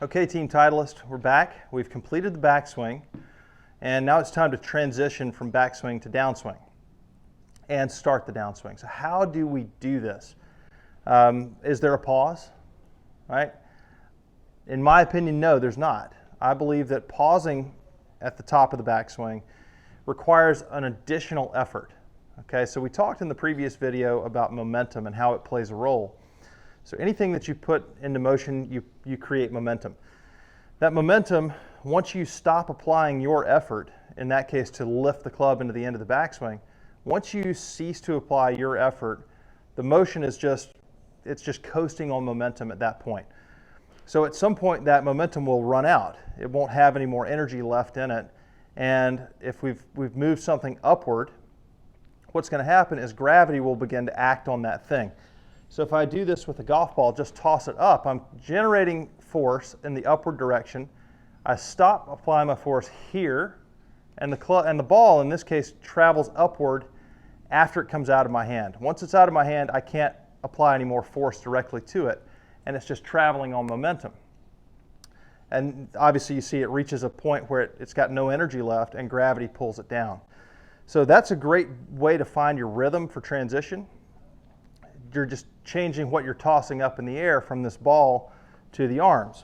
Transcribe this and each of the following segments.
Okay, Team Titleist, we're back. We've completed the backswing, and now it's time to transition from backswing to downswing and start the downswing. So how do we do this? Is there a pause? Right? In my opinion, no, there's not. I believe that pausing at the top of the backswing requires an additional effort. Okay, so we talked in the previous video about momentum and how it plays a role. So anything that you put into motion, you create momentum. That momentum, once you stop applying your effort, in that case to lift the club into the end of the backswing, once you cease to apply your effort, the motion is just coasting on momentum at that point. So at some point that momentum will run out. It won't have any more energy left in it. And if we've moved something upward, what's going to happen is gravity will begin to act on that thing. So if I do this with a golf ball, just toss it up, I'm generating force in the upward direction. I stop applying my force here, and the ball, in this case, travels upward after it comes out of my hand. Once it's out of my hand, I can't apply any more force directly to it, and it's just traveling on momentum. And obviously you see it reaches a point where it's got no energy left, and gravity pulls it down. So that's a great way to find your rhythm for transition. You're just changing what you're tossing up in the air from this ball to the arms.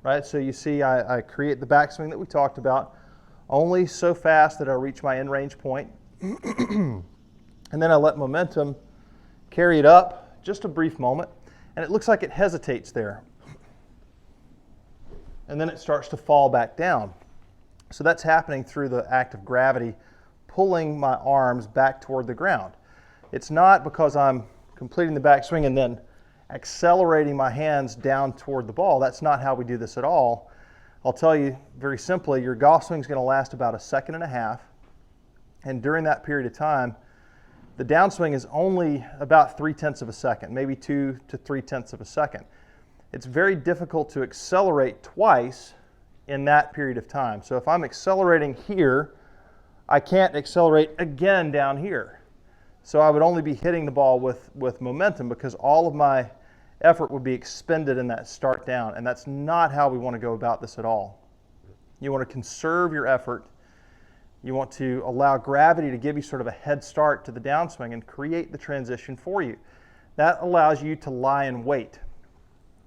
Right? So you see I create the backswing that we talked about, only so fast that I reach my end range point. And then I let momentum carry it up just a brief moment, and it looks like it hesitates there. And then it starts to fall back down. So that's happening through the act of gravity pulling my arms back toward the ground. It's not because I'm completing the backswing and then accelerating my hands down toward the ball. That's not how we do this at all. I'll tell you very simply, your golf swing is going to last about 1.5 seconds. And during that period of time, the downswing is only about 0.3 of a second, maybe 2 to 0.3 of a second. It's very difficult to accelerate twice in that period of time. So if I'm accelerating here, I can't accelerate again down here. So I would only be hitting the ball with momentum because all of my effort would be expended in that start down, and that's not how we want to go about this at all. You want to conserve your effort. You want to allow gravity to give you sort of a head start to the downswing and create the transition for you. That allows you to lie in wait.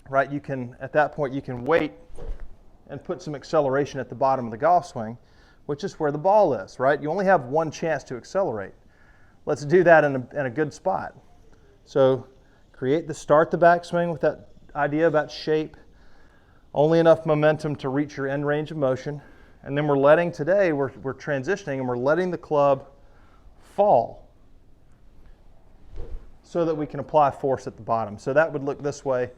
Right? You can, at that point, you can wait and put some acceleration at the bottom of the golf swing, which is where the ball is, right? You only have one chance to accelerate. Let's do that in a good spot. So start the backswing with that idea about shape, only enough momentum to reach your end range of motion, and then we're transitioning and we're letting the club fall so that we can apply force at the bottom. So that would look this way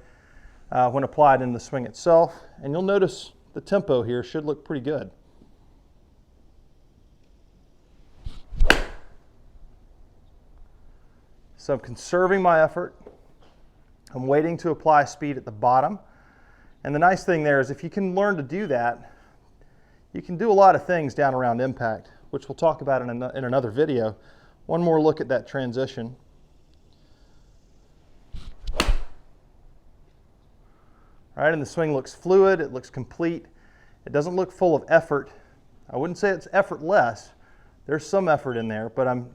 when applied in the swing itself, and you'll notice the tempo here should look pretty good. So I'm conserving my effort. I'm waiting to apply speed at the bottom. And the nice thing there is if you can learn to do that, you can do a lot of things down around impact, which we'll talk about in another video. One more look at that transition. All right, and the swing looks fluid, it looks complete. It doesn't look full of effort. I wouldn't say it's effortless. There's some effort in there, but I'm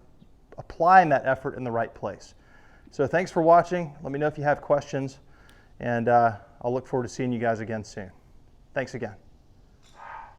applying that effort in the right place. So thanks for watching. Let me know if you have questions, and I'll look forward to seeing you guys again soon. Thanks again.